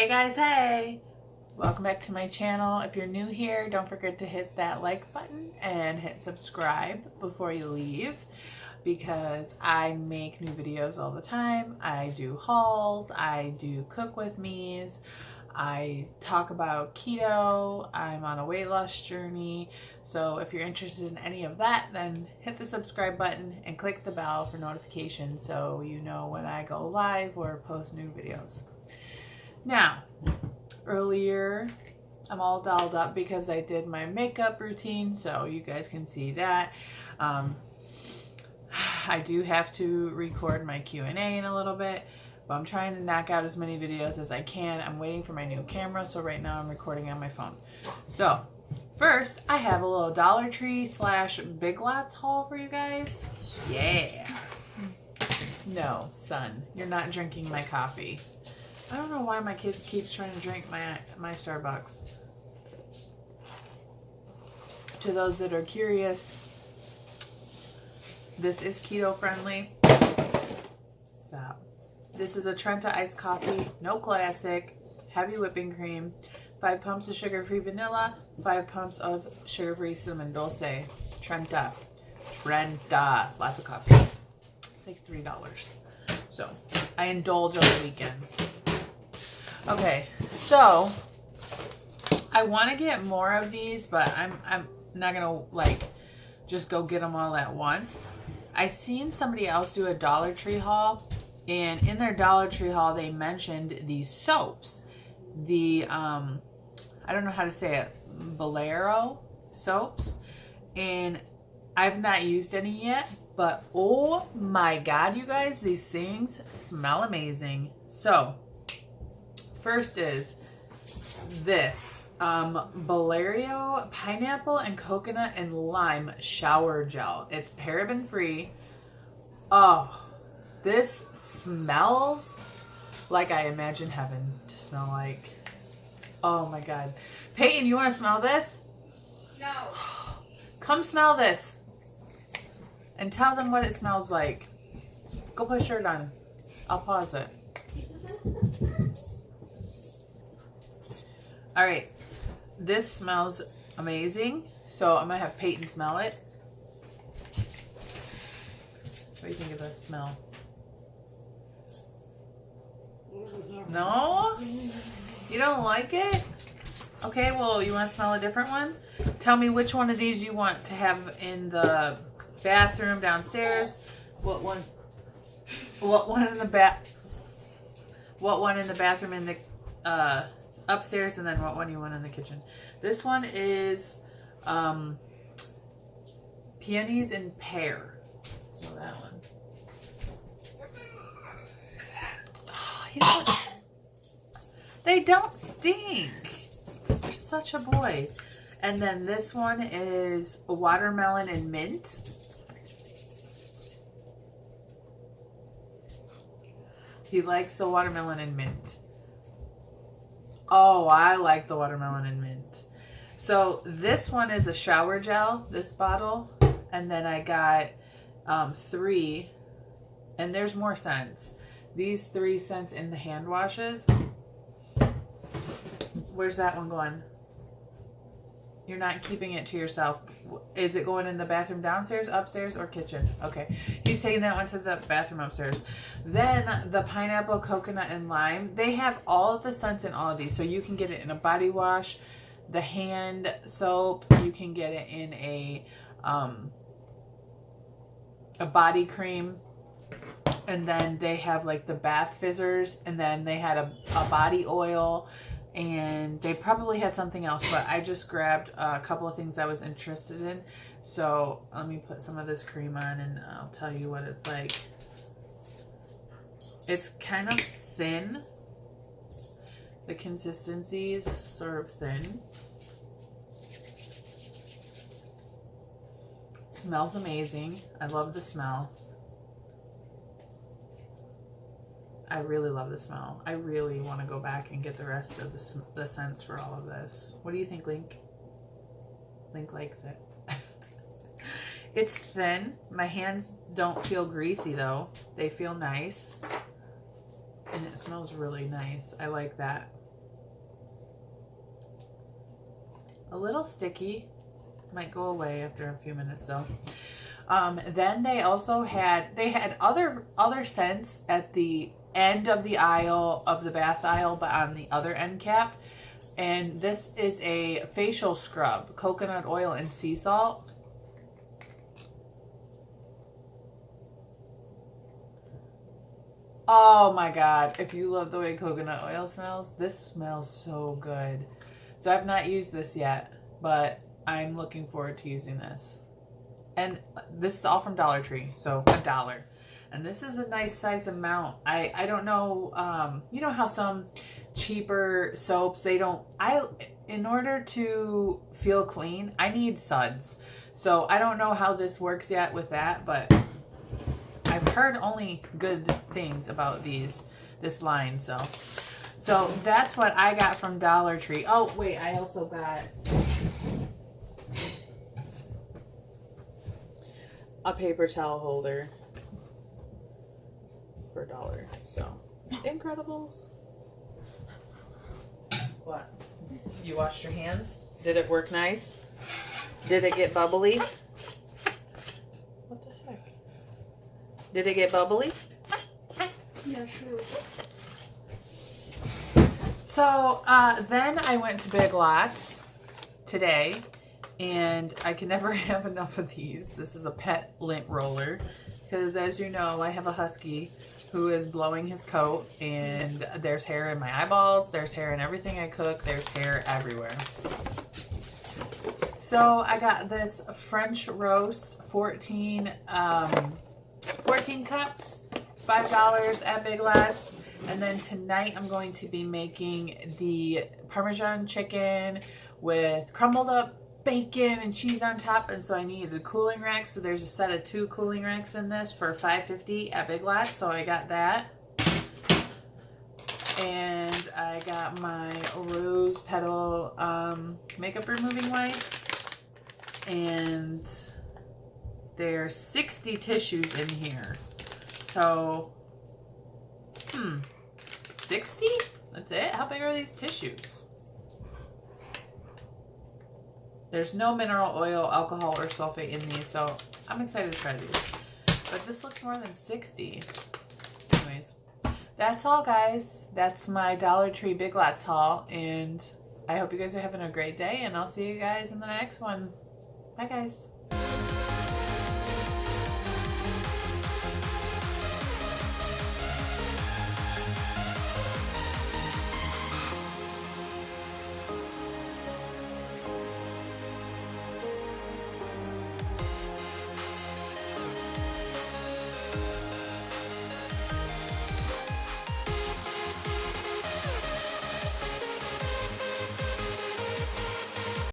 Hey guys, hey! Welcome back to my channel. If you're new here, don't forget to hit that like button and hit subscribe before you leave, because I make new videos all the time. I do hauls, I do cook with me's, I talk about keto, I'm on a weight loss journey. So if you're interested in any of that, then hit the subscribe button and click the bell for notifications so you know when I go live or post new videos. Now, earlier, I'm all dolled up because I did my makeup routine, so you guys can see that. I do have to record my Q&A in a little bit, but I'm trying to knock out as many videos as I can. I'm waiting for my new camera, so right now I'm recording on my phone. So, first, I have a little Dollar Tree / Big Lots haul for you guys. Yeah. No, son, you're not drinking my coffee. I don't know why my kid keeps trying to drink my Starbucks. To those that are curious, this is keto friendly. Stop. This is a Trenta iced coffee, no classic, heavy whipping cream, 5 pumps of sugar-free vanilla, 5 pumps of sugar-free cinnamon dulce. Trenta. Lots of coffee. It's like $3. So I indulge on the weekends. Okay, so I want to get more of these, but I'm not gonna like just go get them all at once. I seen somebody else do a Dollar Tree haul, and in their Dollar Tree haul they mentioned these soaps, the I don't know how to say it, Bolero soaps, and I've not used any yet, but oh my god, you guys, these things smell amazing. So first is this Bolero pineapple and coconut and lime shower gel. It's paraben free. Oh, this smells like I imagine heaven to smell like. Oh my god. Peyton, you want to smell this? No. Come smell this and tell them what it smells like. Go put a shirt on. I'll pause it. All right, this smells amazing, so I'm gonna have Peyton smell it. What do you think of the smell? No? You don't like it? Okay, well, you want to smell a different one? Tell me which one of these you want to have in the bathroom downstairs. What one in the bathroom in the upstairs, and then what one you want in the kitchen. This one is peonies and pear. So that one. Oh, they don't stink. You're such a boy. And then this one is watermelon and mint. He likes the watermelon and mint. Oh, I like the watermelon and mint. So this one is a shower gel, this bottle. And then I got 3. And there's more scents. These 3 scents in the hand washes. Where's that one going? You're not keeping it to yourself. Is it going in the bathroom downstairs, upstairs, or kitchen? Okay. He's taking that one to the bathroom upstairs. Then the pineapple, coconut, and lime. They have all of the scents in all of these. So you can get it in a body wash, the hand soap. You can get it in a body cream. And then they have like the bath fizzers. And then they had a body oil. And they probably had something else, but I just grabbed a couple of things I was interested in. So let me put some of this cream on and I'll tell you what it's like. It's kind of thin. The consistency is sort of thin. It smells amazing. I love the smell. I really love the smell. I really want to go back and get the rest of the scents for all of this. What do you think, Link? Link likes it. It's thin. My hands don't feel greasy though. They feel nice. And it smells really nice. I like that. a little sticky. Might go away after a few minutes though. Then they also had other scents at the end of the aisle, of the bath aisle, but on the other end cap. And this is a facial scrub, coconut oil and sea salt. Oh my god, if you love the way coconut oil smells, this smells so good. So I've not used this yet, but I'm looking forward to using this. And this is all from Dollar Tree, so $1. And this is a nice size amount. I don't know, you know how some cheaper soaps, in order to feel clean, I need suds. So I don't know how this works yet with that, but I've heard only good things about this line. So that's what I got from Dollar Tree. Oh wait, I also got a paper towel holder for $1. So Incredibles. What? You washed your hands? Did it work nice? Did it get bubbly? What the heck? Did it get bubbly? Yeah, sure. So then I went to Big Lots today, and I can never have enough of these. This is a pet lint roller, because as you know, I have a husky who is blowing his coat, and there's hair in my eyeballs, there's hair in everything I cook, there's hair everywhere. So I got this French roast 14 cups, $5 at Big Lots. And then tonight I'm going to be making the Parmesan chicken with crumbled up bacon and cheese on top. And so I needed a cooling rack. So there's a set of 2 cooling racks in this for $5.50 at Big Lots. So I got that. And I got my rose petal makeup removing wipes. And there's 60 tissues in here. So 60? That's it? How big are these tissues? There's no mineral oil, alcohol, or sulfate in these, so I'm excited to try these. But this looks more than 60. Anyways, that's all, guys. That's my Dollar Tree Big Lots haul, and I hope you guys are having a great day, and I'll see you guys in the next one. Bye, guys.